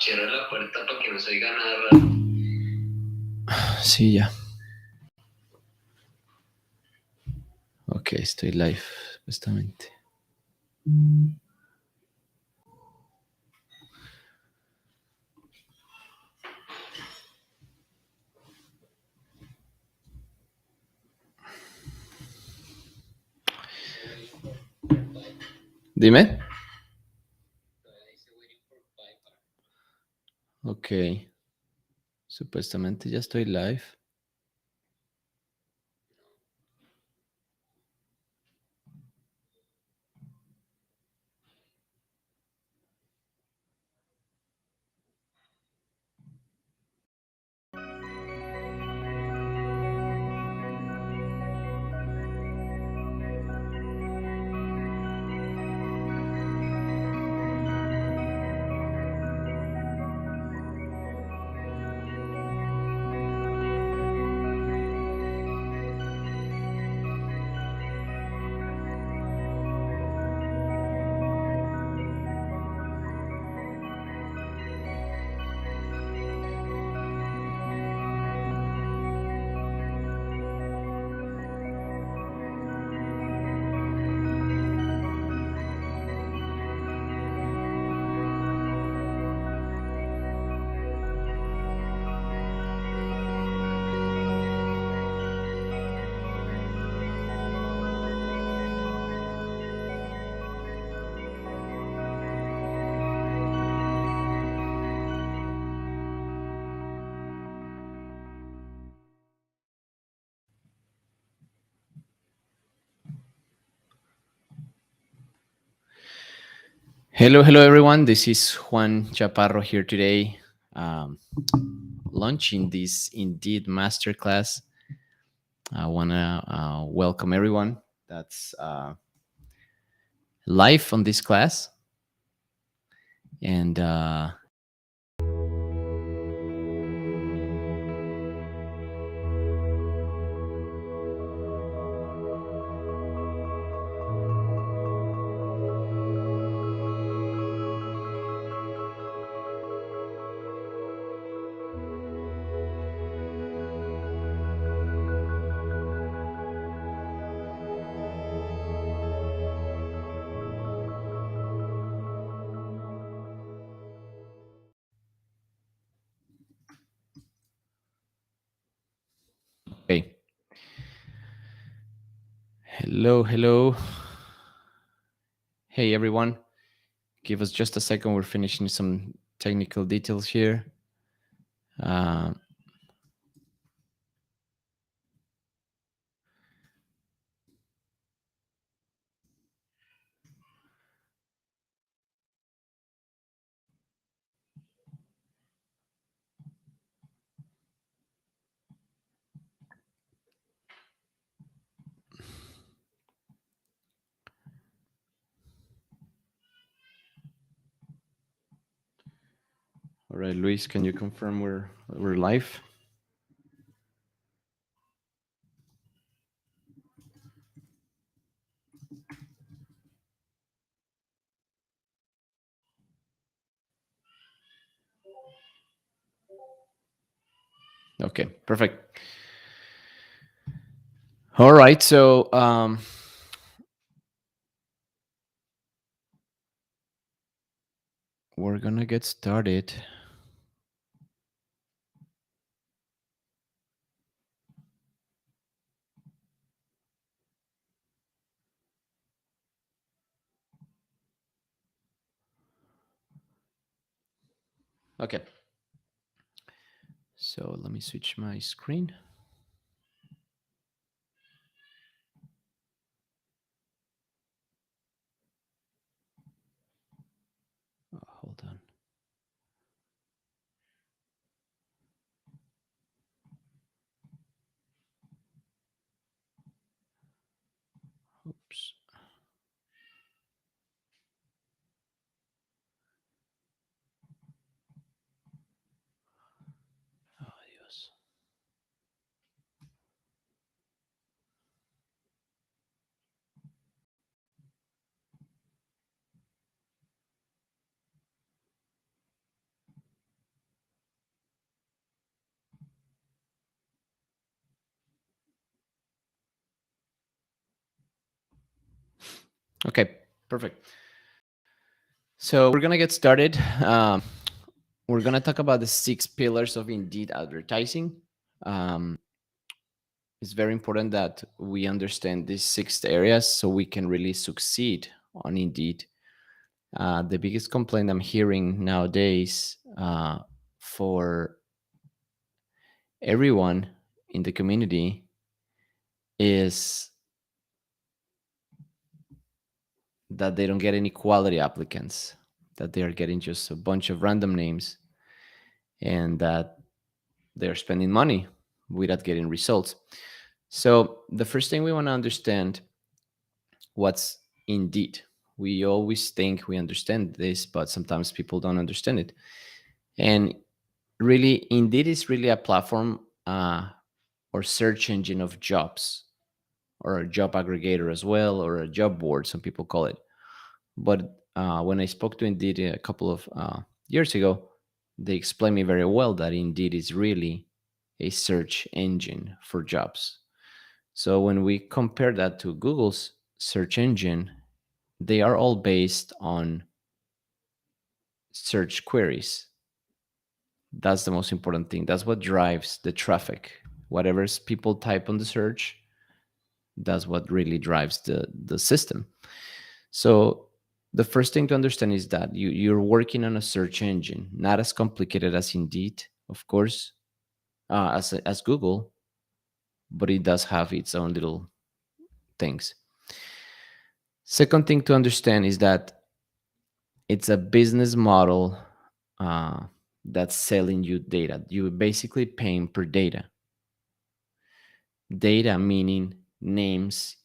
Cierra la puerta para que no se oiga nada raro. Sí, ya. Ok, estoy live, supuestamente. Dime. Ok. Supuestamente ya estoy live. Hello, hello, everyone. This is Juan Chaparro here today, launching this Indeed Masterclass. I want to welcome everyone that's live on this class. And okay. Hello, hello. Hey, everyone. Give us just a second. We're finishing some technical details here. All right, Luis, can you confirm we're live? Okay, perfect. All right, so we're gonna get started. Okay. So let me switch my screen. Oh, hold on. Oops. Oh, Dios. Okay, perfect. So we're gonna get started. We're gonna talk about the 6 pillars of Indeed advertising. Um, it's very important that we understand these 6 areas so we can really succeed on Indeed. The biggest complaint I'm hearing nowadays for everyone in the community is that they don't get any quality applicants, that they are getting just a bunch of random names, and that they're spending money without getting results. So the first thing we want to understand what's Indeed. We always think we understand this, but sometimes people don't understand it. And really, Indeed is really a platform or search engine of jobs, or a job aggregator as well, or a job board, some people call it. But when I spoke to Indeed a couple of years ago, they explained me very well that Indeed is really a search engine for jobs. So when we compare that to Google's search engine, they are all based on search queries. That's the most important thing. That's what drives the traffic. Whatever people type on the search, that's what really drives the system. So the first thing to understand is that you're working on a search engine, not as complicated as Indeed, of course, as Google, but it does have its own little things. Second thing to understand is that it's a business model uh, that's selling you data. You're basically paying per data. Data meaning names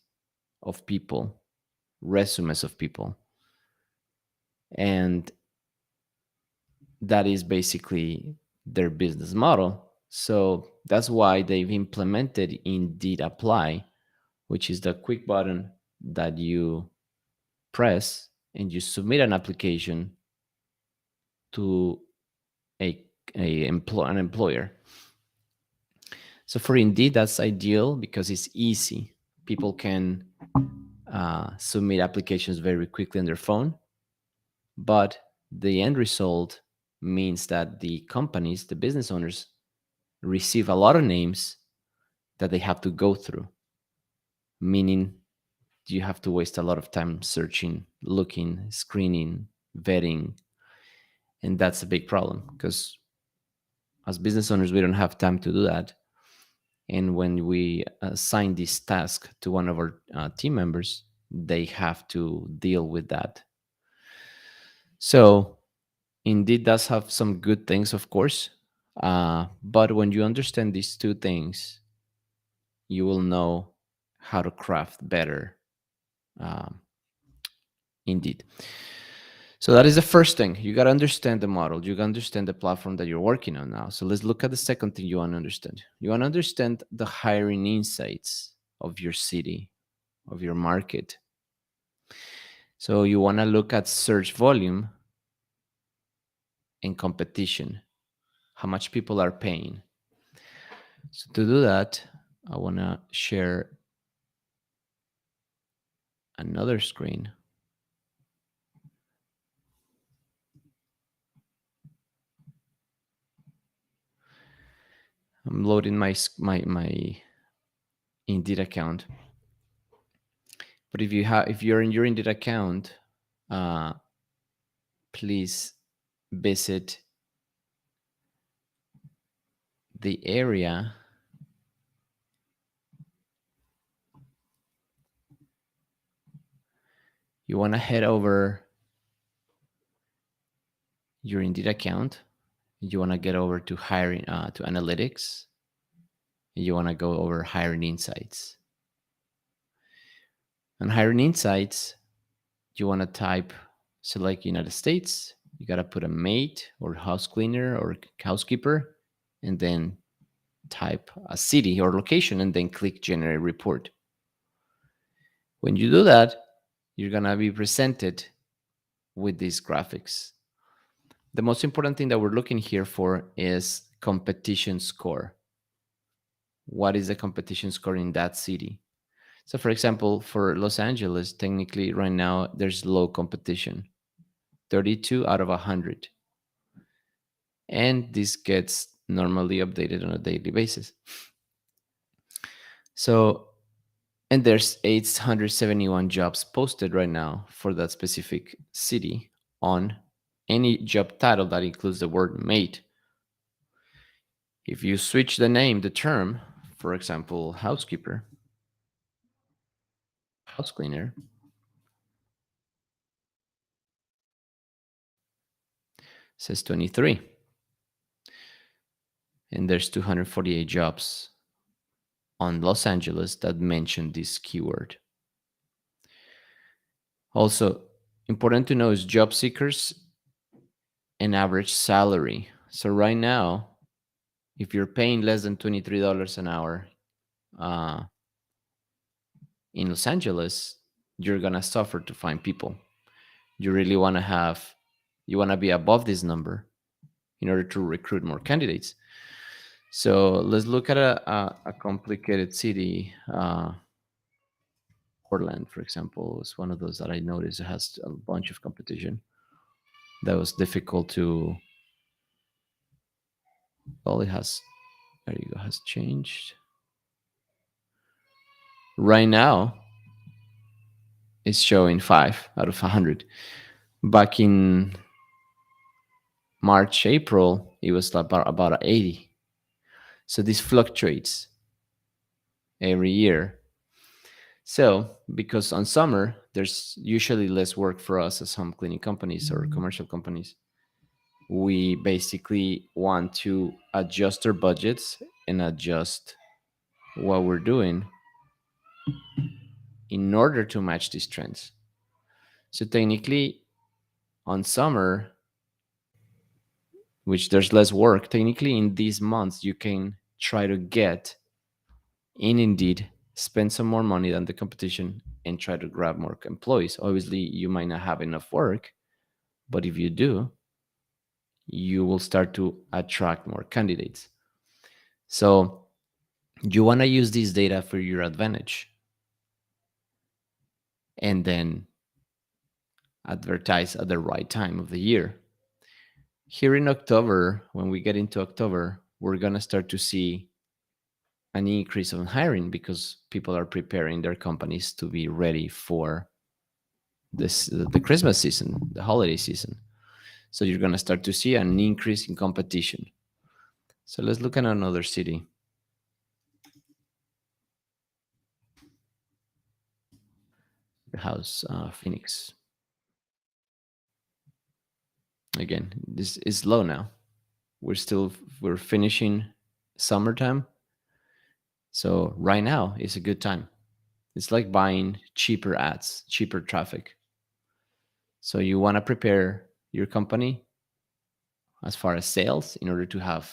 of people, resumes of people, and that is basically their business model. So that's why they've implemented Indeed Apply, which is the quick button that you press and you submit an application to a, an employer. So for Indeed, that's ideal because it's easy. People can submit applications very quickly on their phone, but the end result means that the companies, the business owners, receive a lot of names that they have to go through, meaning you have to waste a lot of time searching, looking, screening, vetting. And that's a big problem because as business owners, we don't have time to do that. And when we assign this task to one of our team members, they have to deal with that. So, Indeed does have some good things, of course. But when you understand these two things, you will know how to craft better um, Indeed. So that is the first thing. You got to understand the model. You got to understand the platform that you're working on now. So let's look at the second thing you want to understand. You want to understand the hiring insights of your city, of your market. So you want to look at search volume and competition, how much people are paying. So to do that, I want to share another screen. I'm loading my Indeed account. But if you're in your Indeed account, please visit the area you want to head over your Indeed account. You want to get over to hiring to analytics. You want to go over hiring insights. On hiring insights, you want to type select United States. You got to put a maid or house cleaner or housekeeper, and then type a city or location, and then click generate report. When you do that, you're going to be presented with these graphics. The most important thing that we're looking here for is competition score. What is the competition score in that city? So, for example, for Los Angeles, technically right now there's low competition, 32 out of 100. And this gets normally updated on a daily basis. So, and there's 871 jobs posted right now for that specific city on any job title that includes the word maid. If you switch the name, the term, for example, housekeeper, house cleaner, says 23. And there's 248 jobs on Los Angeles that mention this keyword. Also, important to know is job seekers and average salary. So right now, if you're paying less than $23 an hour uh, in Los Angeles, you're gonna suffer to find people. You really want to you want to be above this number in order to recruit more candidates. So let's look at a complicated city. Portland, for example, is one of those that I noticed has a bunch of competition. That was difficult to. Well, it has. There you go. Has changed. Right now, it's showing 5 out of 100. Back in March, April, it was about 80. So this fluctuates every year. So because on summer there's usually less work for us as home cleaning companies or commercial companies, we basically want to adjust our budgets and adjust what we're doing in order to match these trends. So technically, on summer, which there's less work, technically in these months you can try to get in Indeed, spend some more money than the competition, and try to grab more employees. Obviously, you might not have enough work, but if you do, you will start to attract more candidates. So you want to use this data for your advantage and then advertise at the right time of the year. Here in October, when we get into October, we're going to start to see an increase on hiring because people are preparing their companies to be ready for the Christmas season, the holiday season. So you're going to start to see an increase in competition. So let's look at another city. The house, Phoenix. Again, this is low now. We're finishing summertime. So right now is a good time. It's like buying cheaper ads, cheaper traffic. So you want to prepare your company as far as sales in order to have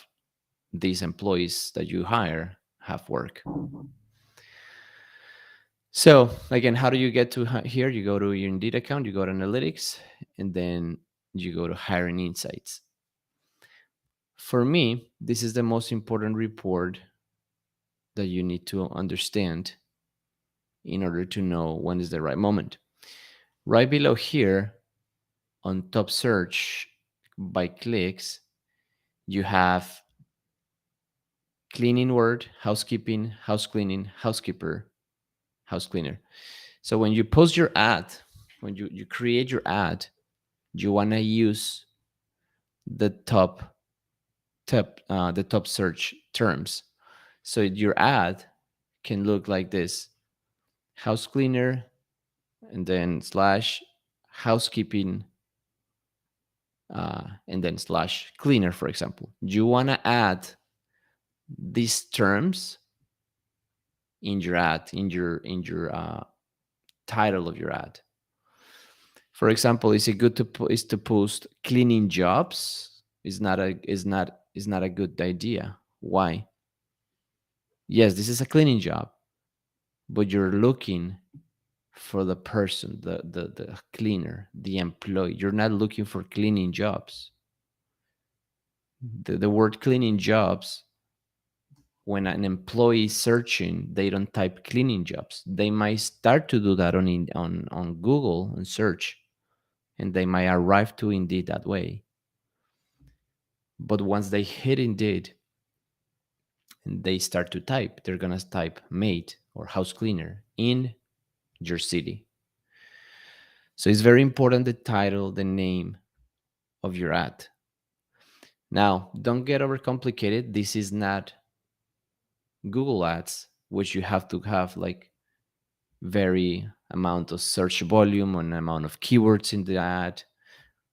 these employees that you hire have work. So again, how do you get to here? You go to your Indeed account, you go to analytics, and then you go to hiring insights. For me, this is the most important report that you need to understand in order to know when is the right moment. Right below here on top search by clicks, you have cleaning word, housekeeping, house cleaning, housekeeper, house cleaner. So when you post your ad, when you create your ad, you want to use the top search terms. So your ad can look like this: house cleaner, and then slash housekeeping, and then slash cleaner, for example. You want to add these terms in your ad, in your title of your ad. For example, is it good to post cleaning jobs? Is not a good idea. Why? Yes, this is a cleaning job, but you're looking for the person, the cleaner, the employee. You're not looking for cleaning jobs. The word cleaning jobs when an employee is searching, they don't type cleaning jobs. They might start to do that on Google and search, and they might arrive to Indeed that way. But once they hit Indeed and they start to type, they're gonna type maid or house cleaner in your city. So it's very important the title, the name of your ad. Now, don't get overcomplicated. This is not Google Ads, which you have to have like very amount of search volume and amount of keywords in the ad.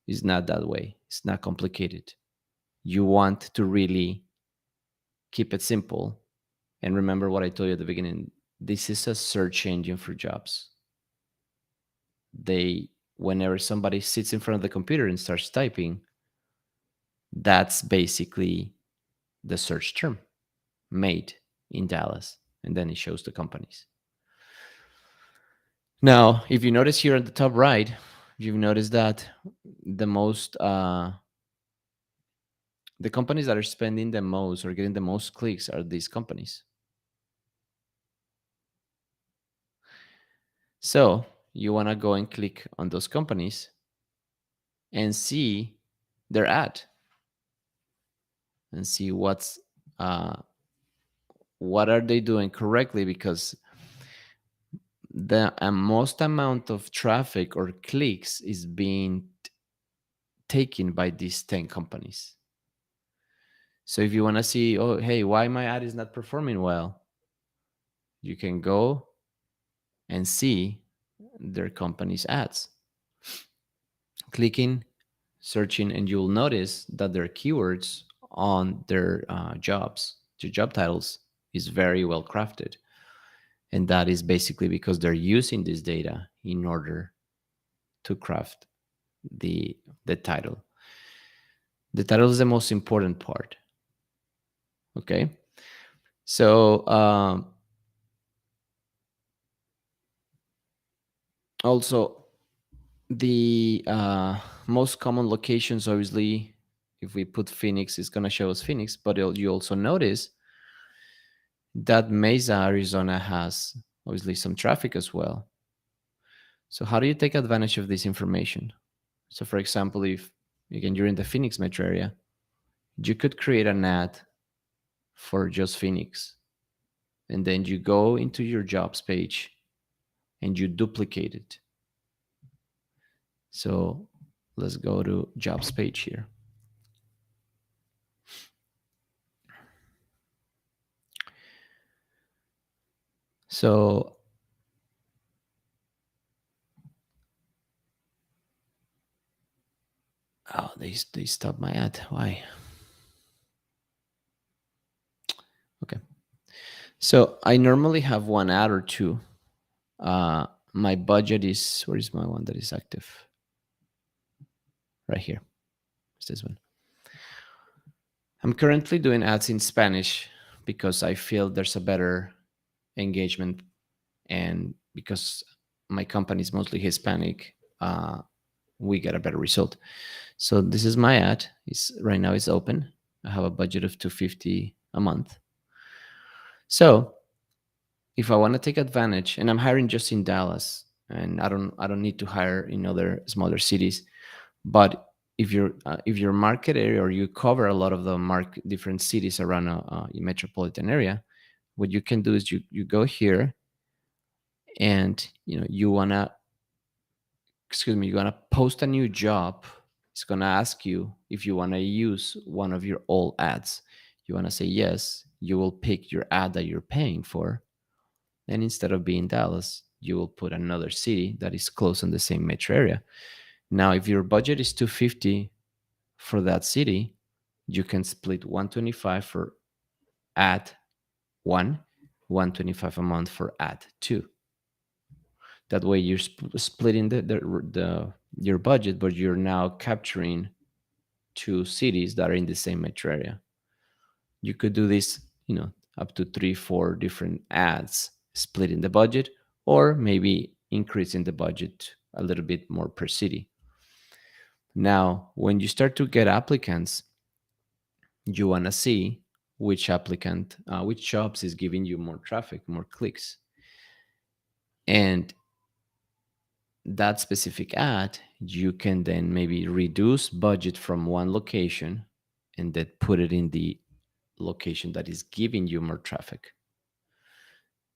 It's not that way. It's not complicated. You want to really keep it simple. And remember what I told you at the beginning. This is a search engine for jobs. Whenever somebody sits in front of the computer and starts typing, that's basically the search term, made in Dallas. And then it shows the companies. Now, if you notice here at the top right, you've noticed that the most the companies that are spending the most or getting the most clicks are these companies. So you want to go and click on those companies and see their ad and see what are they doing correctly, because the most amount of traffic or clicks is being taken by these 10 companies. So if you want to see, oh, hey, why my ad is not performing well, you can go and see their company's ads. Clicking, searching, and you'll notice that their keywords on their jobs, their job titles, is very well crafted. And that is basically because they're using this data in order to craft the title. The title is the most important part. Okay. So also the most common locations, obviously, if we put Phoenix, it's going to show us Phoenix, but you also notice that Mesa, Arizona has obviously some traffic as well. So how do you take advantage of this information? So for example, if again you're in the Phoenix metro area, you could create an ad for just Phoenix, and then you go into your jobs page and you duplicate it. So let's go to jobs page here. So they stopped my ad. Why? Okay. So I normally have one ad or two. My budget is, where is my one that is active? Right here. It's this one. I'm currently doing ads in Spanish because I feel there's a better engagement, and because my company is mostly Hispanic, we get a better result. So this is my ad. Right now it's open. I have a budget of $250 a month. So if I want to take advantage, and I'm hiring just in Dallas, and I don't need to hire in other smaller cities, but if your market area, or you cover a lot of the different cities around a metropolitan area, what you can do is you go here, and you wanna post a new job. It's gonna ask you if you wanna use one of your old ads. You wanna say yes. You will pick your ad that you're paying for, and instead of being Dallas, you will put another city that is close in the same metro area. Now, if your budget is 250 for that city, you can split 125 for ad one, 125 a month for ad two. That way, you're splitting your budget, but you're now capturing two cities that are in the same metro area. You could do this, up to 3-4 different ads, splitting the budget, or maybe increasing the budget a little bit more per city. Now, when you start to get applicants, you want to see which jobs is giving you more traffic, more clicks. And that specific ad, you can then maybe reduce budget from one location and then put it in the location that is giving you more traffic.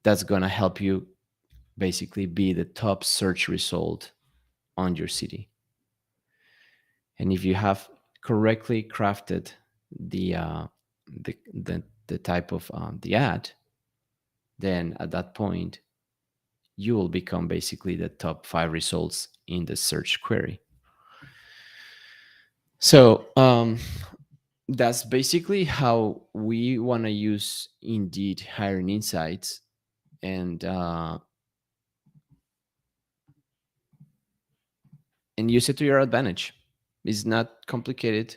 That's going to help you basically be the top search result on your city. And if you have correctly crafted the type of the ad, then at that point you will become basically the top 5 results in the search query. So that's basically how we want to use Indeed Hiring Insights, and use it to your advantage. It's not complicated.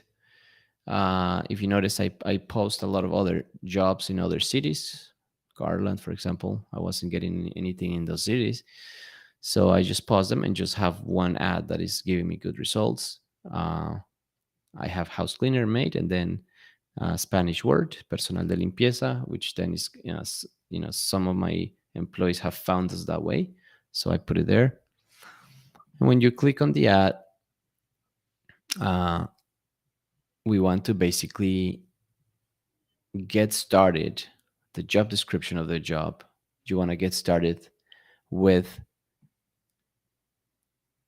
If you notice, I post a lot of other jobs in other cities. Garland, for example, I wasn't getting anything in those cities. So I just pause them and just have one ad that is giving me good results. I have house cleaner made, and then Spanish word, personal de limpieza, which then is, some of my employees have found us that way. So I put it there. And when you click on the ad, uh, we want to basically get started. The job description of the job, you want to get started with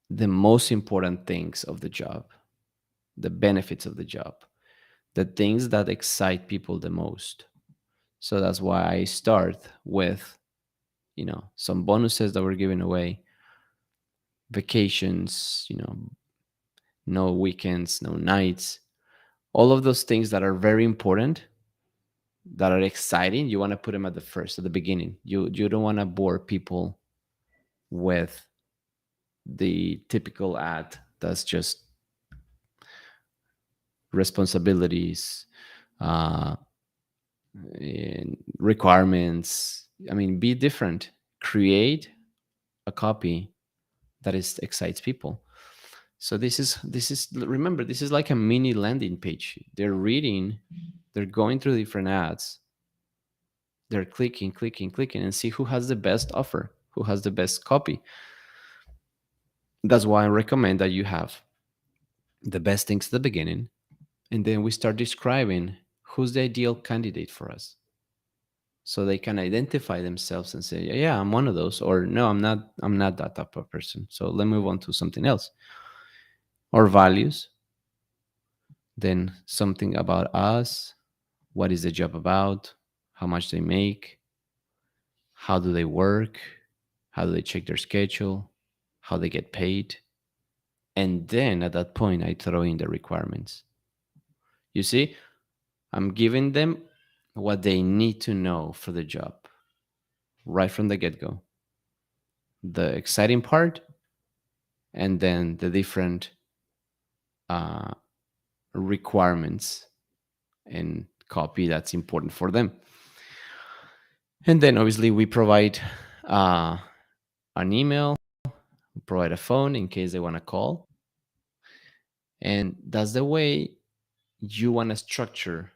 the most important things of the job, the benefits of the job, the things that excite people the most. So that's why I start with, some bonuses that we're giving away, vacations, no weekends, no nights, all of those things that are very important, that are exciting. You want to put them at the beginning. You don't want to bore people with the typical ad that's just responsibilities, uh, and requirements. I mean, be different. Create a copy that excites people. So this is remember, this is like a mini landing page. They're reading, they're going through different ads, they're clicking, clicking, clicking, and see who has the best offer, who has the best copy. That's why I recommend that you have the best things at the beginning, and then we start describing who's the ideal candidate for us, so they can identify themselves and say, yeah, I'm one of those, or no, I'm not that type of person, so let me move on to something else. Or values, then something about us, what is the job about, how much they make, how do they work, how do they check their schedule, how they get paid. And then at that point, I throw in the requirements. You see, I'm giving them what they need to know for the job right from the get go. The exciting part, and then the different uh, requirements and copy that's important for them. And then obviously we provide uh, an email, we provide a phone in case they want to call. And that's the way you want to structure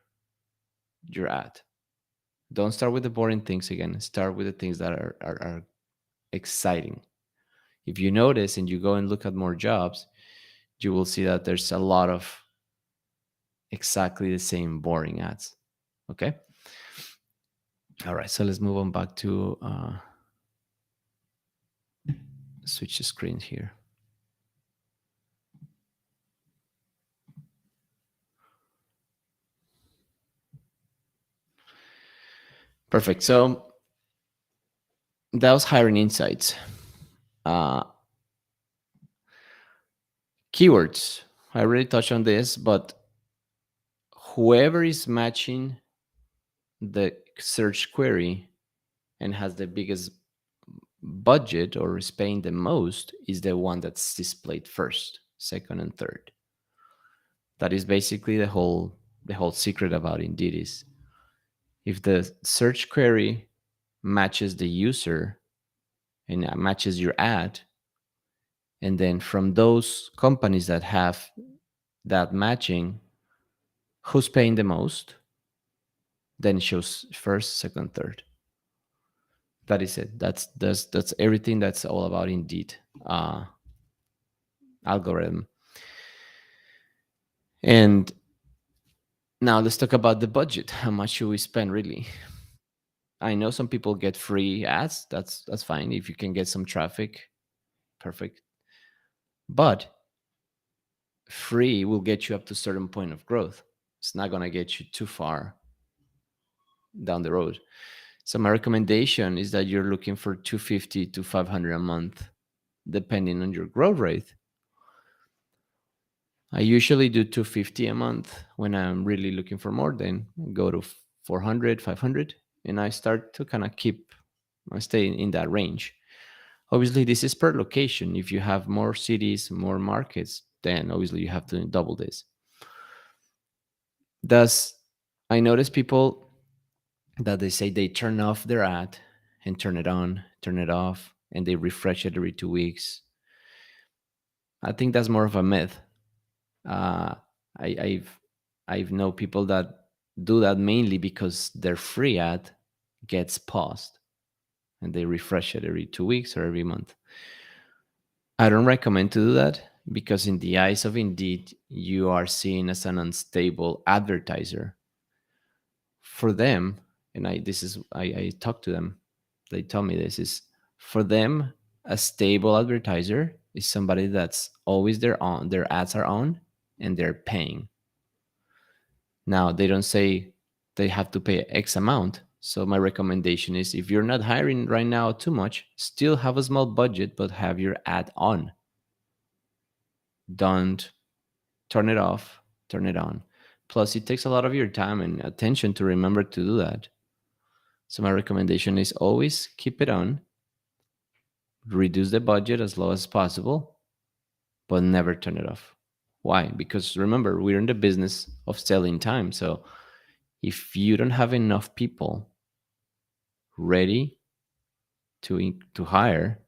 your ad. Don't start with the boring things again. Start with the things that are exciting. If you notice and you go and look at more jobs, you will see that there's a lot of exactly the same boring ads. Okay. All right. So let's move on back to switch the screen here. Perfect. So that was hiring insights. Uh, Keywords. I already touched on this, but whoever is matching the search query and has the biggest budget or is paying the most is the one that's displayed first, second, and third. That is basically the whole secret about Indeed is if the search query matches the user and matches your ad, and then from those companies that have that matching, who's paying the most? then it shows first, second, third. That is it. That's everything. That's all about Indeed algorithm. And now let's talk about the budget. How much should we spend really? I know some people get free ads. That's fine. If you can get some traffic, perfect. But free will get you up to a certain point of growth. It's not gonna get you too far down the road. So my recommendation is that you're looking for 250 to 500 a month, depending on your growth rate. I usually do 250 a month. When I'm really looking for more, then go to 400, 500, and I start to kind of I stay in that range. Obviously, this is per location. If you have more cities, more markets, then obviously you have to double this. Thus, I notice people that they say they turn off their ad and turn it on, turn it off, and they refresh it every 2 weeks. I think that's more of a myth. Uh, I, I've know people that do that mainly because their free ad gets paused and they refresh it every 2 weeks or every month. I don't recommend to do that because in the eyes of Indeed, you are seen as an unstable advertiser. For them, and I talk to them, they tell me this is for them, a stable advertiser is somebody that's always their ads are on and they're paying. Now they don't say they have to pay X amount. So my recommendation is if you're not hiring right now too much, still have a small budget, but have your ad on. Don't turn it off, turn it on. Plus, it takes a lot of your time and attention to remember to do that. So my recommendation is always keep it on, reduce the budget as low as possible, but never turn it off. Why? Because remember, we're in the business of selling time. So if you don't have enough people ready to hire,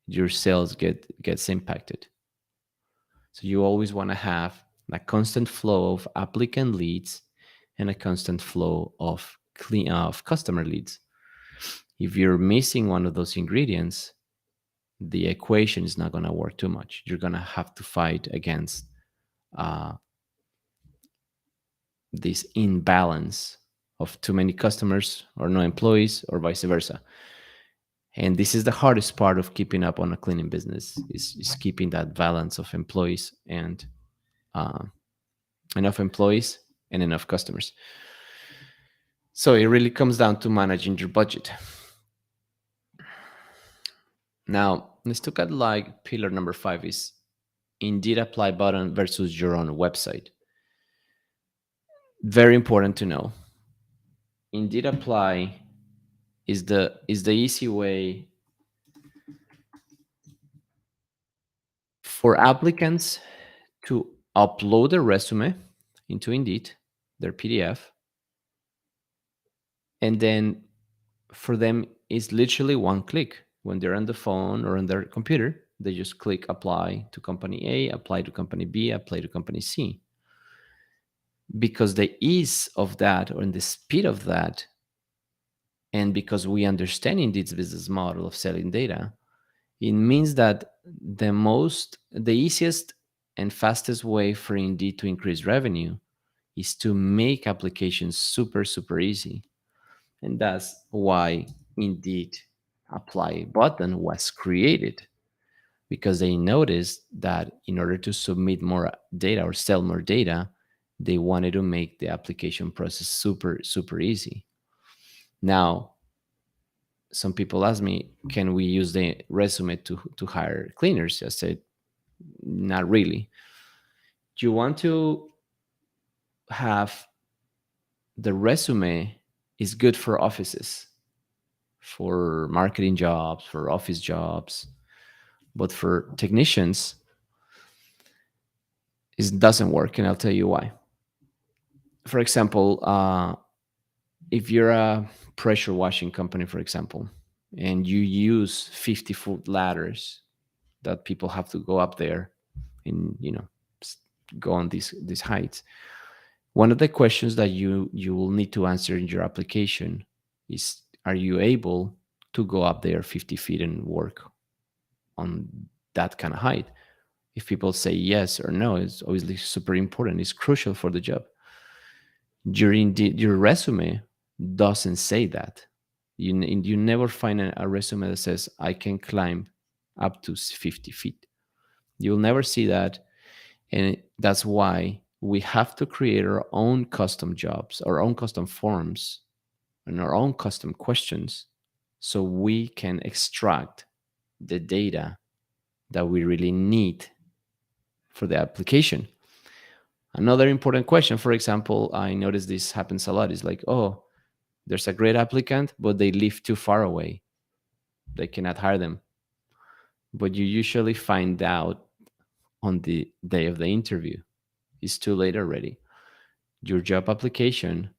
your sales gets impacted. So you always want to have a constant flow of applicant leads and a constant flow of customer leads. If you're missing one of those ingredients, the equation is not going to work too much. You're going to have to fight against uh, this imbalance of too many customers or no employees or vice versa. And this is the hardest part of keeping up on a cleaning business is keeping that balance of employees and uh, enough employees and enough customers. So it really comes down to managing your budget. Now let's look at like pillar number 5 is Indeed apply button versus your own website. Very important to know. Indeed apply is the easy way for applicants to upload their resume into Indeed, their PDF, and then for them is literally one click. When they're on the phone or on their computer, they just click apply to company A, apply to company B, apply to company C. Because the ease of that or the speed of that, and because we understand Indeed's business model of selling data, it means that the easiest and fastest way for Indeed to increase revenue is to make applications super, super easy. And that's why Indeed apply button was created, because they noticed that in order to submit more data or sell more data, they wanted to make the application process super, super easy. Now, some people ask me, can we use the resume to hire cleaners? I said, not really. You want to have the resume is good for offices, for marketing jobs, for office jobs, but for technicians, it doesn't work, and I'll tell you why. For example, if you're a pressure washing company, for example, and you use 50-foot ladders that people have to go up there and go on these heights, One of the questions that you will need to answer in your application is, are you able to go up there 50 feet and work on that kind of height? If people say yes or no, it's obviously super important. It's crucial for the job. Your resume doesn't say that. You never find a resume that says I can climb up to 50 feet. You'll never see that. And that's why we have to create our own custom jobs, our own custom forms, and our own custom questions so we can extract the data that we really need for the application. Another important question, for example, I notice this happens a lot, is like, oh, there's a great applicant, but they live too far away. They cannot hire them. But you usually find out on the day of the interview. It's too late already. Your job application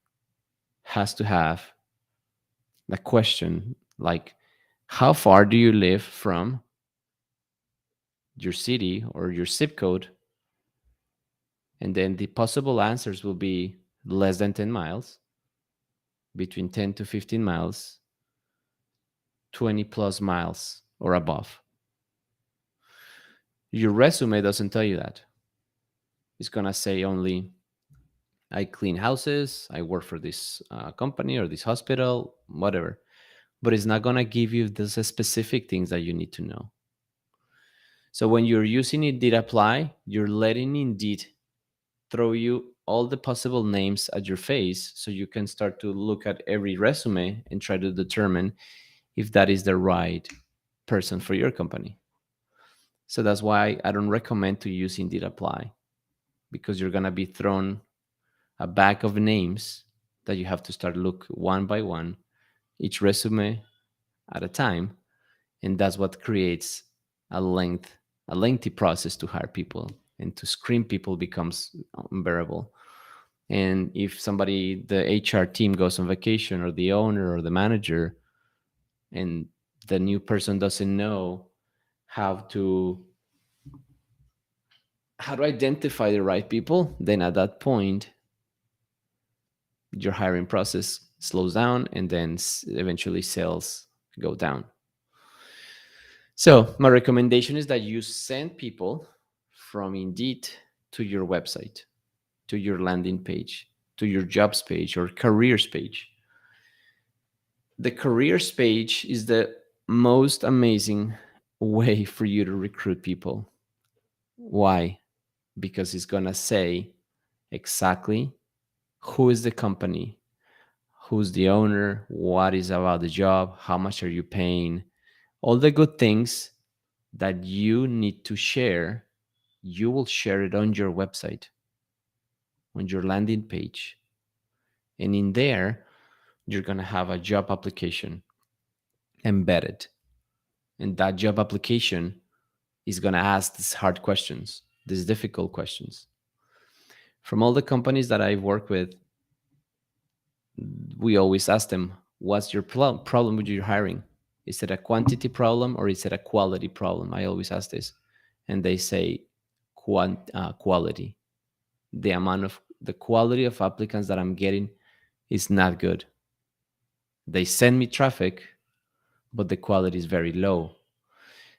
has to have a question like, how far do you live from your city or your zip code? And then the possible answers will be less than 10 miles, between 10 to 15 miles, 20 plus miles or above. Your resume doesn't tell you that. It's going to say only, I clean houses, I work for this company or this hospital, whatever. But it's not going to give you those specific things that you need to know. So when you're using Indeed Apply, you're letting Indeed throw you all the possible names at your face so you can start to look at every resume and try to determine if that is the right person for your company. So that's why I don't recommend to use Indeed Apply, because you're going to be thrown a bag of names that you have to start look one by one, each resume at a time, and that's what creates a lengthy process to hire people, and to screen people becomes unbearable. And if somebody, the HR team, goes on vacation, or the owner or the manager, and the new person doesn't know how to identify the right people, then at that point your hiring process slows down, and then eventually sales go down. So my recommendation is that you send people from Indeed to your website, to your landing page, to your jobs page or careers page. The careers page is the most amazing way for you to recruit people. Why? Because it's going to say exactly who is the company, who's the owner, what is about the job, how much are you paying, all the good things that you need to share. You will share it on your website, on your landing page. And in there, you're going to have a job application embedded. And that job application is going to ask these hard questions, these difficult questions. From all the companies that I've worked with, we always ask them, what's your problem with your hiring? Is it a quantity problem or is it a quality problem? I always ask this. And they say quality. The quality of applicants that I'm getting is not good. They send me traffic, but the quality is very low.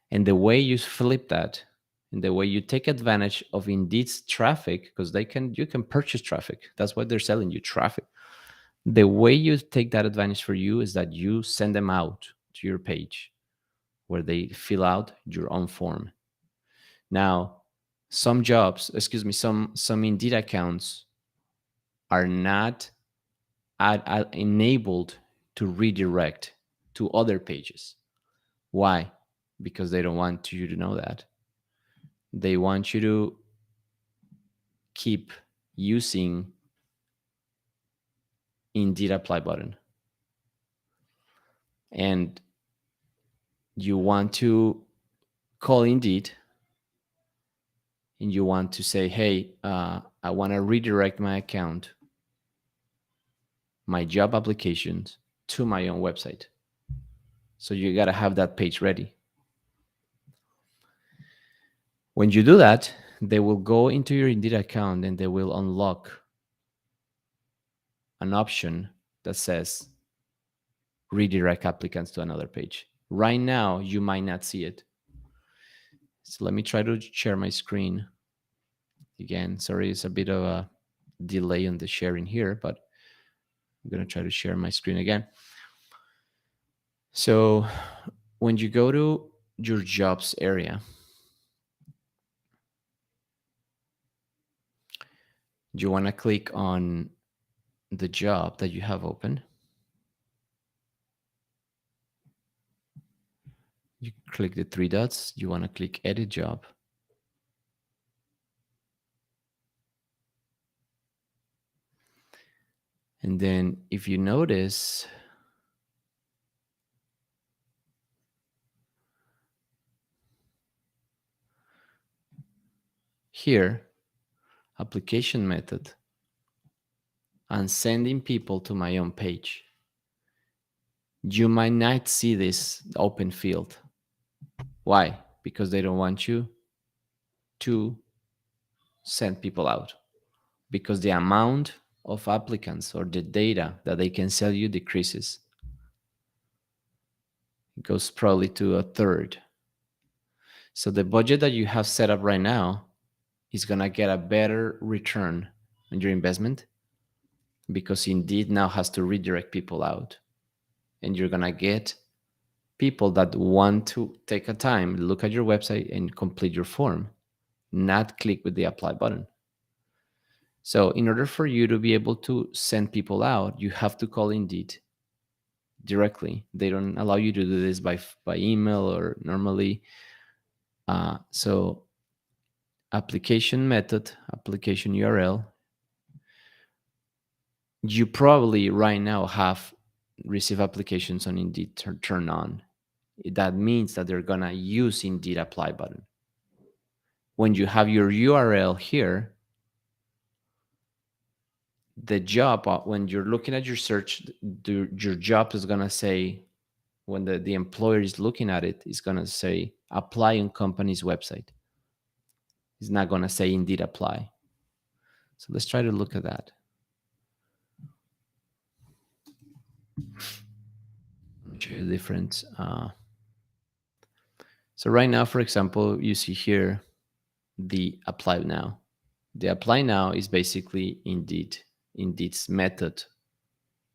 And the way you flip that, and the way you take advantage of Indeed's traffic, because you can purchase traffic. That's why they're selling you traffic. The way you take that advantage for you is that you send them out to your page where they fill out your own form. Now, some Indeed accounts are not enabled to redirect to other pages. Why? Because they don't want you to know that. They want you to keep using Indeed Apply button. And you want to call Indeed and you want to say, hey, I want to redirect my account, my job applications, to my own website. So you got to have that page ready. When you do that, they will go into your Indeed account and they will unlock an option that says redirect applicants to another page. Right now, you might not see it. So let me try to share my screen. Again, sorry, it's a bit of a delay on the sharing here, but I'm going to try to share my screen again. So when you go to your jobs area, you want to click on the job that you have open. You click the three dots. You want to click edit job. And then if you notice, here, application method, and sending people to my own page, you might not see this open field. Why? Because they don't want you to send people out, because the amount of applicants or the data that they can sell you decreases. It goes probably to a third. So the budget that you have set up right now is going to get a better return on your investment, because Indeed now has to redirect people out, and you're going to get people that want to take a time, look at your website and complete your form, not click with the apply button. So in order for you to be able to send people out, you have to call Indeed directly. They don't allow you to do this by email or normally. So application method, application URL, you probably right now have receive applications on Indeed turn on. That means that they're gonna use Indeed apply button. When you have your URL here, the job, when you're looking at your search, your job is gonna say, when the employer is looking at it, is gonna say apply on company's website. It's not gonna say Indeed apply. So let's try to look at that. Show you the difference. So right now, for example, you see here the apply now. The apply now is basically Indeed's method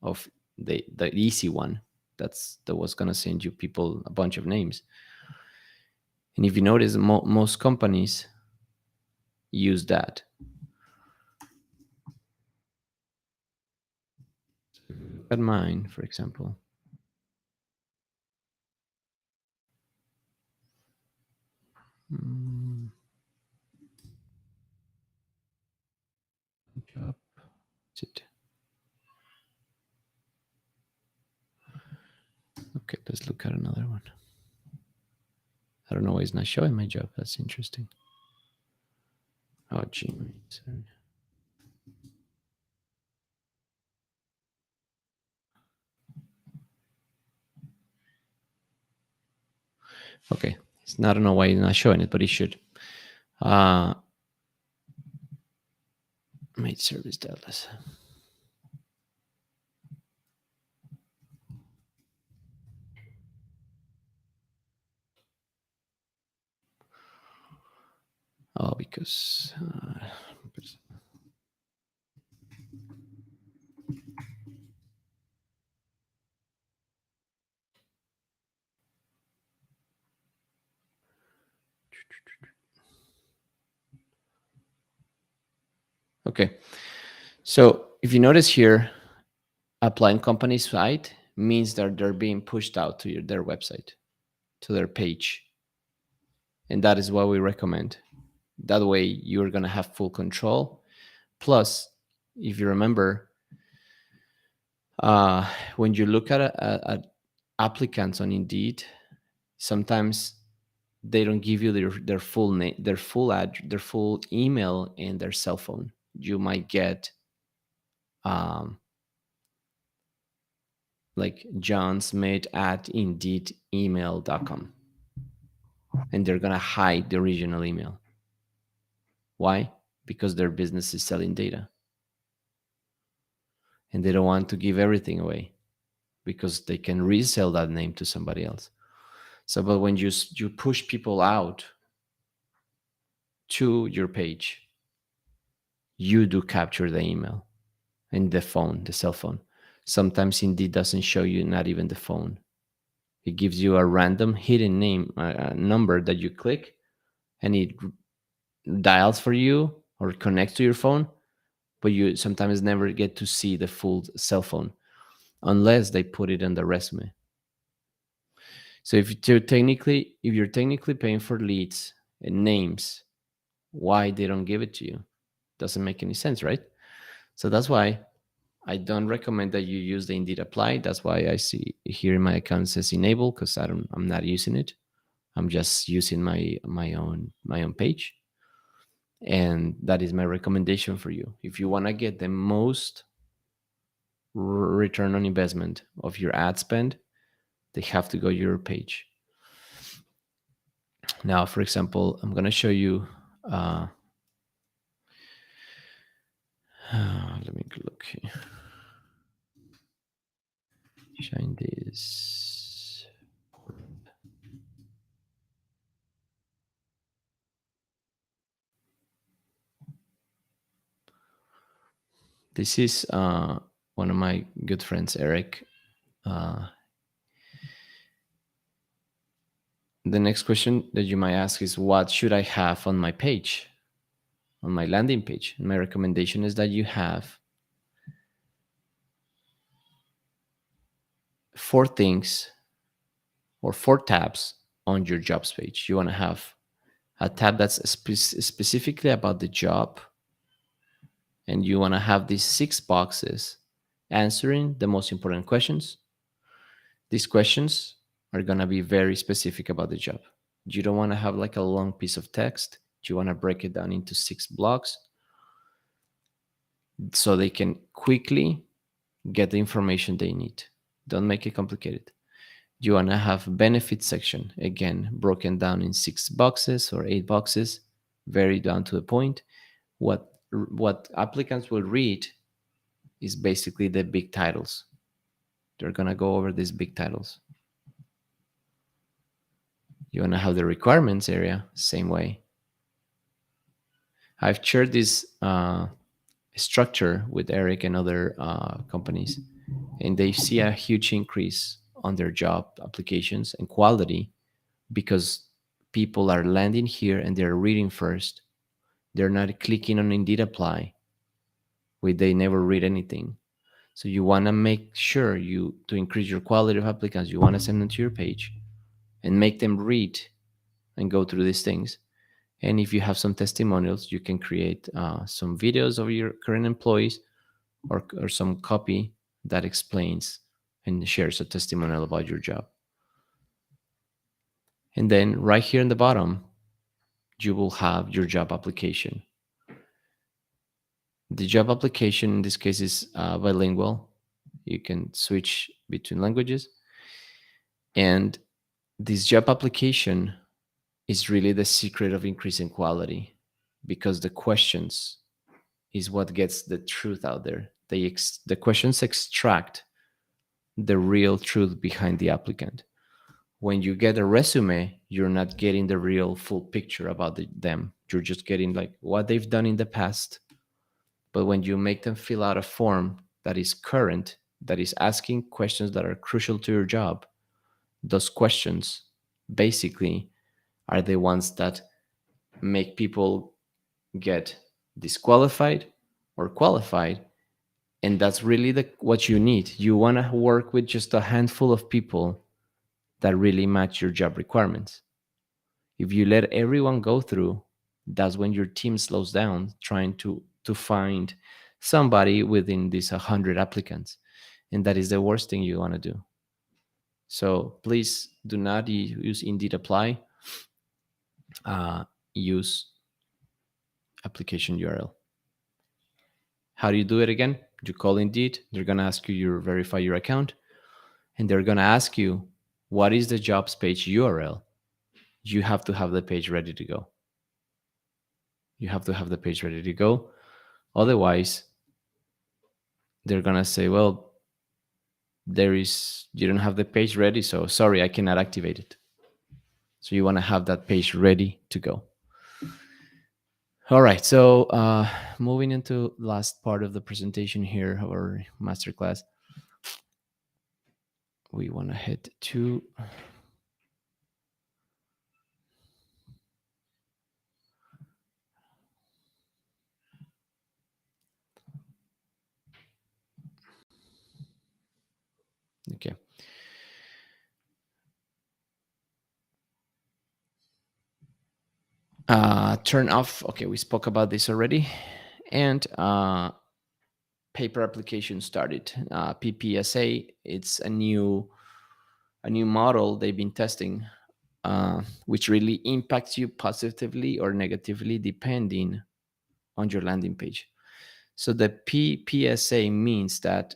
of the easy one. That was gonna send you people a bunch of names. And if you notice, most companies use that. Look at mine, for example. Job. Okay, let's look at another one. I don't know why it's not showing my job. That's interesting. Oh, gee. Sorry. Okay, I don't know why it's not showing it, but it should. Made service Dallas. Oh, because okay. So if you notice here, applying company site means that they're being pushed out to their website, to their page. And that is what we recommend. That way you're going to have full control. Plus, if you remember, when you look at applicants on Indeed, sometimes they don't give you their full name, their full email, and their cell phone. You might get like johnsmith@indeedemail.com, and they're gonna hide the original email. Why? Because their business is selling data. and they don't want to give everything away because they can resell that name to somebody else. So, but when you push people out to your page, you do capture the email and the phone, the cell phone. Sometimes Indeed doesn't show you not even the phone. It gives you a random hidden name, a number that you click, and it dials for you or connects to your phone, but you sometimes never get to see the full cell phone unless they put it in the resume. So if you're technically paying for leads and names, why they don't give it to you? Doesn't make any sense, right? So that's why I don't recommend that you use the Indeed Apply. That's why I see here in my account it says enable, because I'm not using it. I'm just using my own page. And that is my recommendation for you. If you want to get the most return on investment of your ad spend, they have to go your page. Now, for example, I'm going to show you. Uh, let me look here. Shine this. This is one of my good friends, Eric. Uh, the next question that you might ask is, what should I have on my page, on my landing page? And my recommendation is that you have 4 things or 4 tabs on your jobs page. You want to have a tab that's specifically about the job, and you want to have these 6 boxes answering the most important questions. These questions are going to be very specific about the job. You don't want to have like a long piece of text. You want to break it down into 6 blocks so they can quickly get the information they need. Don't make it complicated. You want to have benefit section, again, broken down in 6 boxes or 8 boxes, very down to the point. What applicants will read is basically the big titles. They're going to go over these big titles. You want to have the requirements area, same way. I've shared this structure with Eric and other companies, and they see a huge increase on their job applications and quality because people are landing here and they're reading first. They're not clicking on Indeed Apply, where they never read anything. So you want to make sure to increase your quality of applicants, you want to send them to your page and make them read and go through these things. And if you have some testimonials, you can create some videos of your current employees or some copy that explains and shares a testimonial about your job. And then right here in the bottom, you will have your job application. The job application in this case is bilingual. You can switch between languages. And this job application is really the secret of increasing quality, because the questions is what gets the truth out there. The questions extract the real truth behind the applicant. When you get a resume, you're not getting the real full picture about them. You're just getting like what they've done in the past. But when you make them fill out a form that is current, that is asking questions that are crucial to your job, those questions basically are the ones that make people get disqualified or qualified. And that's really what you need. You want to work with just a handful of people that really match your job requirements. If you let everyone go through, that's when your team slows down trying to find somebody within these 100 applicants. And that is the worst thing you want to do. So please do not use Indeed Apply. Use application URL. How do you do it again? You call Indeed. They're going to ask you to verify your account. And they're going to ask you, what is the jobs page URL? You have to have the page ready to go. You have to have the page ready to go. Otherwise, they're gonna say, well, you don't have the page ready, so sorry, I cannot activate it. So you want to have that page ready to go. All right, so moving into the last part of the presentation here, or masterclass, we want to head to okay. Turn off. Okay, we spoke about this already, and paper application started. PPSA. It's a new model they've been testing, which really impacts you positively or negatively depending on your landing page. So the PPSA means that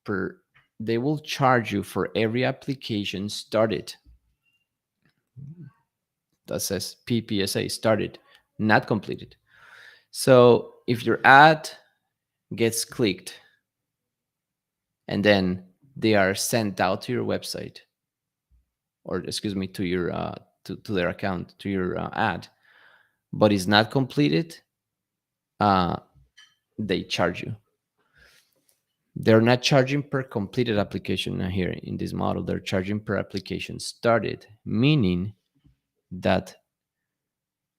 per they will charge you for every application started. That says PPSA started, not completed. So if your ad gets clicked and then they are sent out to your website, or excuse me, to your to their account, to your ad, but is not completed, uh, they charge you. They're not charging per completed application here in this model. They're charging per application started, meaning that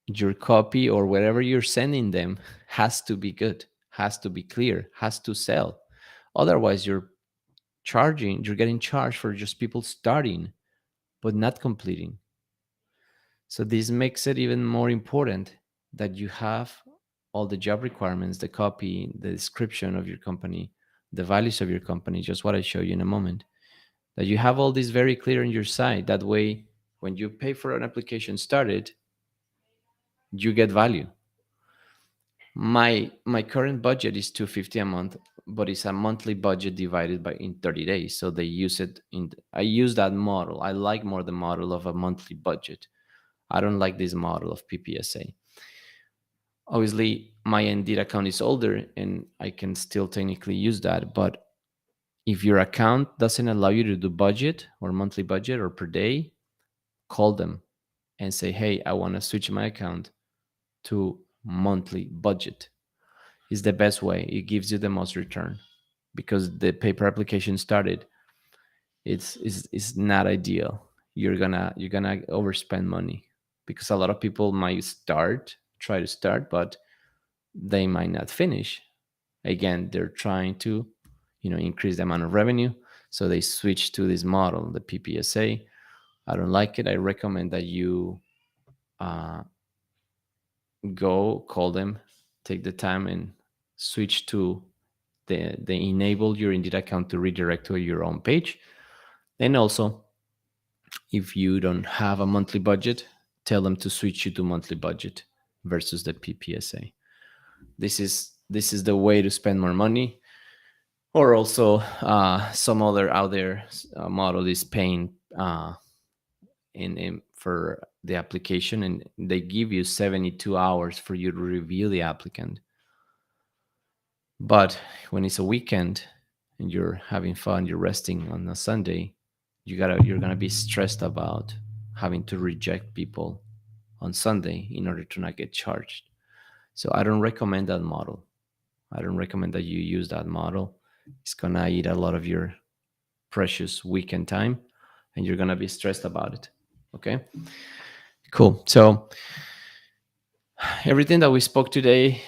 your copy or whatever you're sending them has to be good, has to be clear, has to sell. Otherwise, you're getting charged for just people starting but not completing. So this makes it even more important that you have all the job requirements, the copy, the description of your company, the values of your company, just what I show you in a moment, that you have all this very clear on your site. That way, when you pay for an application started, you get value. My current budget is 250 a month, but it's a monthly budget divided by in 30 days. So they use it I use that model. I like more the model of a monthly budget. I don't like this model of PPSA. Obviously, my Indeed account is older and I can still technically use that. But if your account doesn't allow you to do budget or monthly budget or per day, call them and say, hey, I want to switch my account to monthly budget. Is the best way. It gives you the most return because the paper application started. It's not ideal. You're gonna overspend money because a lot of people might try to start, but they might not finish. Again, they're trying to increase the amount of revenue, so they switch to this model, the PPSA. I don't like it. I recommend that you uh, go call them, take the time and switch to they enable your Indeed account to redirect to your own page. And also, if you don't have a monthly budget, tell them to switch you to monthly budget versus the PPSA. This is the way to spend more money. Or also, some other out there model is paying for the application, and they give you 72 hours for you to review the applicant. But when it's a weekend and you're having fun, you're resting on a Sunday, you're gonna be stressed about having to reject people on Sunday in order to not get charged. So I don't recommend that model. I don't recommend that you use that model. It's gonna eat a lot of your precious weekend time and you're gonna be stressed about it. Okay. Cool. So everything that we spoke today,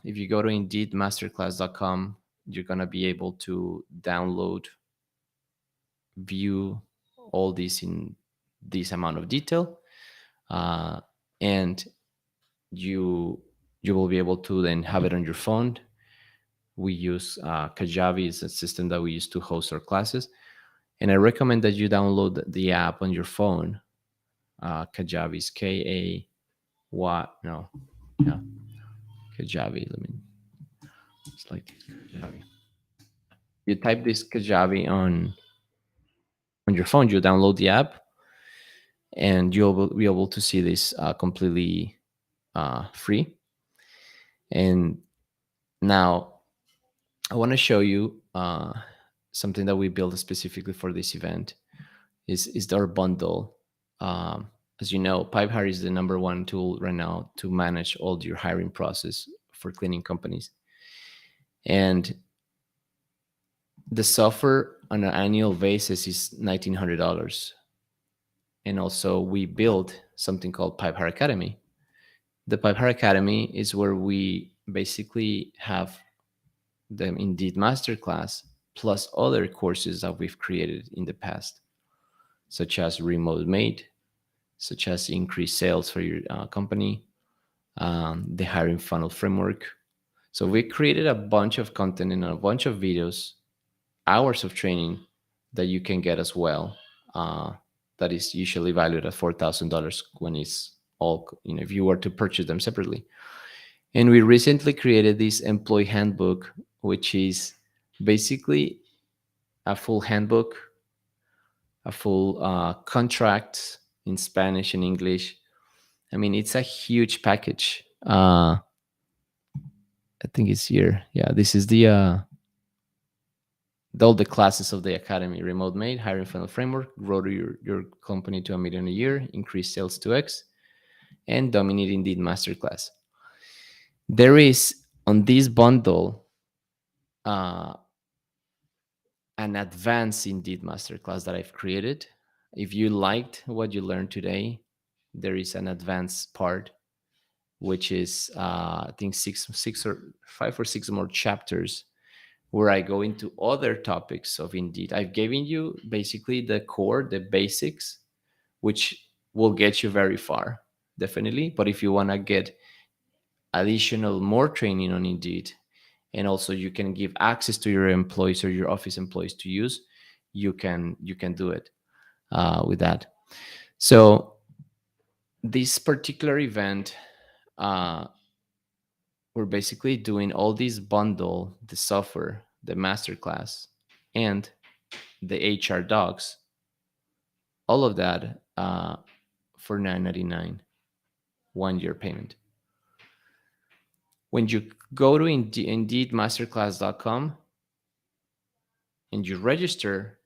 if you go to indeedmasterclass.com, you're gonna be able to download, view all this in this amount of detail, and you will be able to then have it on your phone. We use Kajabi is a system that we use to host our classes, and I recommend that you download the app on your phone. Kajabi is K-A what no yeah Kajabi. Let me it's like Kajabi. You type this Kajabi on your phone, you download the app, and you'll be able to see this completely free. And now I want to show you something that we built specifically for this event. Is our bundle. As you know, PipeHire is the number one tool right now to manage all your hiring process for cleaning companies. And the software on an annual basis is $1,900. And also, we built something called PipeHire Academy. The PipeHire Academy is where we basically have the Indeed Masterclass plus other courses that we've created in the past, such as Remote Made, such as increased sales for your company, the hiring funnel framework. So we created a bunch of content and a bunch of videos, hours of training that you can get as well. That is usually valued at $4,000 when it's all, if you were to purchase them separately. And we recently created this employee handbook, which is basically a full handbook, a full contract in Spanish and English. I mean, it's a huge package. I think it's here. Yeah, this is all the classes of the academy: Remote Made, hiring funnel framework, grow to your company to $1 million a year, increase sales to X, and dominate Indeed masterclass. There is on this bundle uh, an advanced Indeed masterclass that I've created. If you liked what you learned today, there is an advanced part, which is I think six or 5 or 6 more chapters where I go into other topics of Indeed. I've given you basically the core, the basics, which will get you very far, definitely. But if you want to get additional more training on Indeed, and also you can give access to your employees or your office employees to use, you can do it with that. So this particular event, uh, we're basically doing all these bundle, the software, the masterclass, and the HR docs, all of that for $9.99, 1 year payment. When you go to indeedmasterclass.com and you register,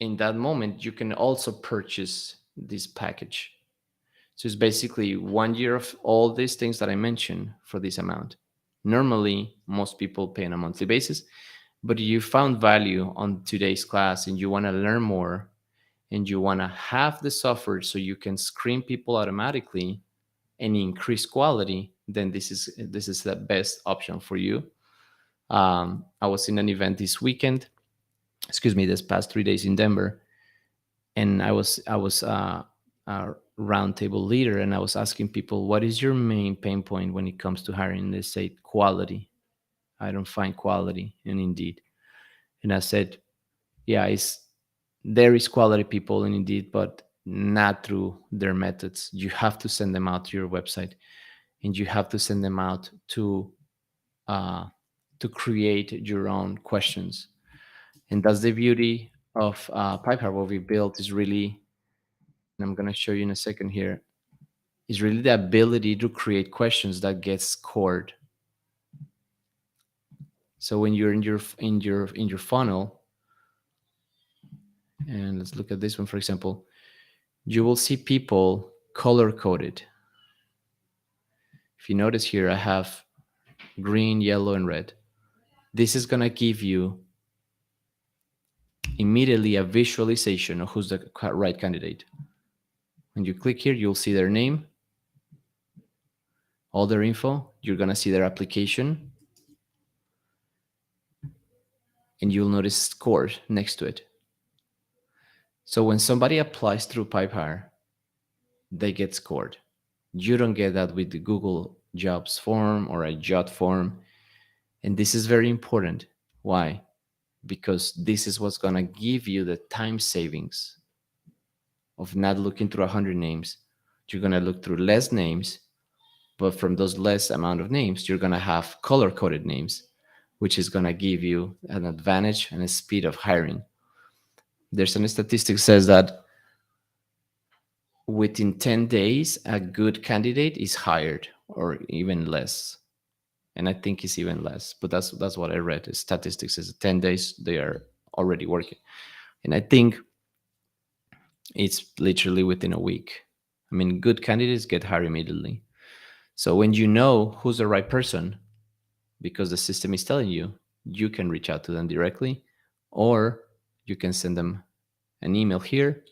in that moment, you can also purchase this package. So it's basically 1 year of all these things that I mentioned for this amount. Normally, most people pay on a monthly basis, but if you found value on today's class and you want to learn more and you want to have the software so you can screen people automatically and increase quality, then this is the best option for you. I was in an event this weekend, this past 3 days in Denver, and I was a roundtable leader, and I was asking people, what is your main pain point when it comes to hiring? They say quality. I don't find quality in Indeed. And I said, yeah, there is quality people in Indeed, but not through their methods. You have to send them out to your website, and you have to send them out uh, to create your own questions. And that's the beauty of PipeHire. What we built is really, and I'm going to show you in a second here, is really the ability to create questions that get scored. So when you're in your funnel, and let's look at this one, for example, you will see people color coded. If you notice here, I have green, yellow, and red. This is going to give you immediately a visualization of who's the right candidate. When you click here, you'll see their name, all their info. You're going to see their application, and you'll notice scores next to it. So when somebody applies through PipeHire, they get scored. You don't get that with the Google Jobs form or a Jot form. And this is very important. Why? Because this is what's going to give you the time savings of not looking through 100 names. You're going to look through less names, but from those less amount of names, you're going to have color-coded names, which is going to give you an advantage and a speed of hiring. There's some statistics says that within 10 days, a good candidate is hired, or even less. and I think it's even less. But that's what I read. Statistics is 10 days they are already working, and I think it's literally within a week. I mean, good candidates get hired immediately. So when you know who's the right person, because the system is telling you, you can reach out to them directly, or you can send them an email here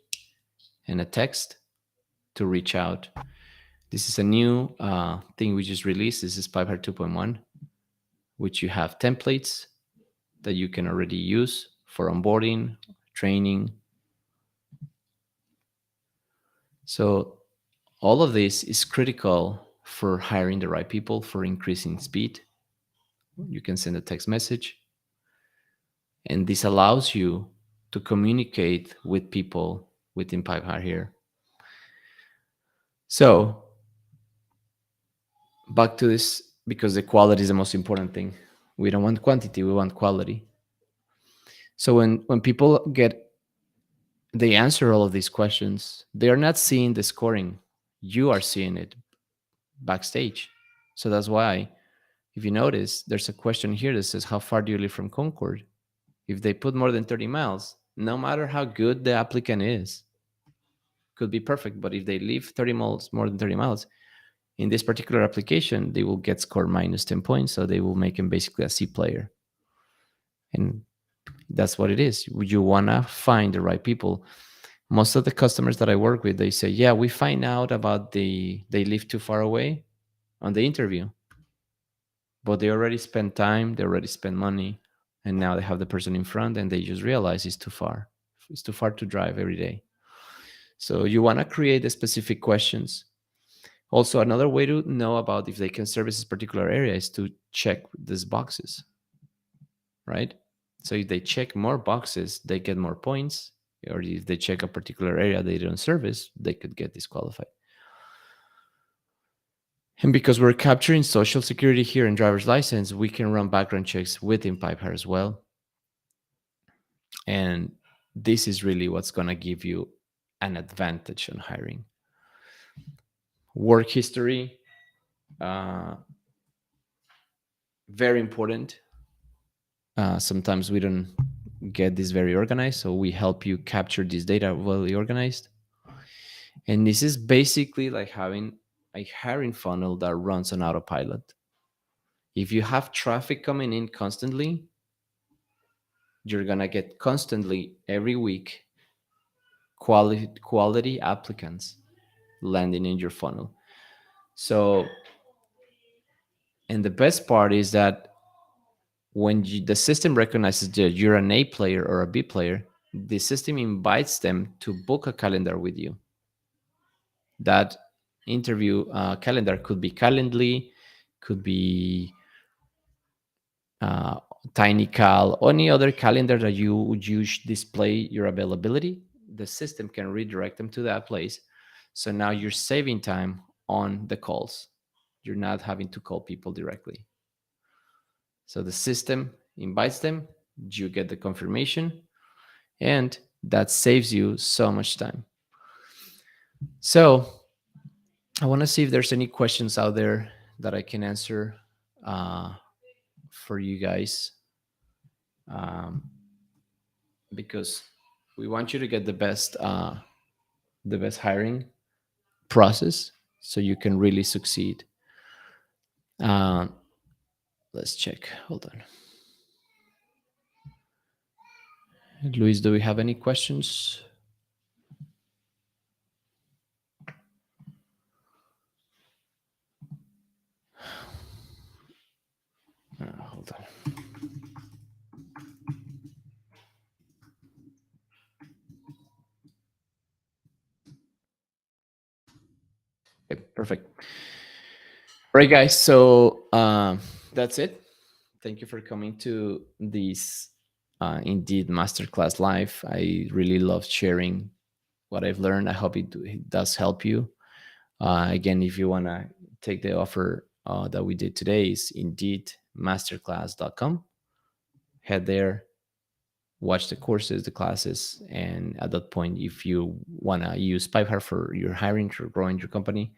and a text to reach out. This is a new thing we just released. This is Pipehire 2.1, which you have templates that you can already use for onboarding, training. So all of this is critical for hiring the right people, for increasing speed. You can send a text message, and this allows you to communicate with people within Pipehire here. So back to this, because the quality is the most important thing. We don't want quantity, we want quality. So when people they answer all of these questions, they are not seeing the scoring. You are seeing it backstage. So that's why, if you notice, there's a question here that says, how far do you live from Concord? If they put more than 30 miles, no matter how good the applicant is, could be perfect. But if they live 30 miles, more than 30 miles, in this particular application, they will get scored minus 10 points. So they will make him basically a C player. And that's what it is. You want to find the right people. Most of the customers that I work with, they say, yeah, we find out about they live too far away on the interview, but they already spent time, they already spent money, and now they have the person in front and they just realize it's too far. It's too far to drive every day. So you want to create the specific questions. Also, another way to know about if they can service this particular area is to check these boxes, right? So if they check more boxes, they get more points. Or if they check a particular area they don't service, they could get disqualified. And because we're capturing social security here in driver's license, we can run background checks within Pipehire as well. And this is really what's going to give you an advantage on hiring. Work history, very important. Sometimes we don't get this very organized, so we help you capture this data well organized. And this is basically like having a hiring funnel that runs on autopilot. If you have traffic coming in constantly, you're gonna get constantly every week quality applicants landing in your funnel. So, and the best part is that when the system recognizes that you're an A player or a B player, the system invites them to book a calendar with you. That interview calendar could be Calendly, could be TinyCal, any other calendar that you would use display your availability. The system can redirect them to that place. So now you're saving time on the calls. You're not having to call people directly. So the system invites them, you get the confirmation, and that saves you so much time. So I want to see if there's any questions out there that I can answer for you guys, because we want you to get the best hiring process so you can really succeed. Let's check. Hold on. Luis, do we have any questions? Hold on. Okay, perfect. All right, guys. So that's it. Thank you for coming to this Indeed Masterclass Live. I really love sharing what I've learned. I hope it does help you. Again, if you want to take the offer that we did today, is indeedmasterclass.com. Head there, watch the courses, the classes, and at that point, if you want to use Pipehire for your hiring or growing your company,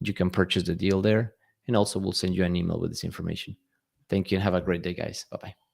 you can purchase the deal there, and also we'll send you an email with this information. Thank you and have a great day, guys. Bye bye.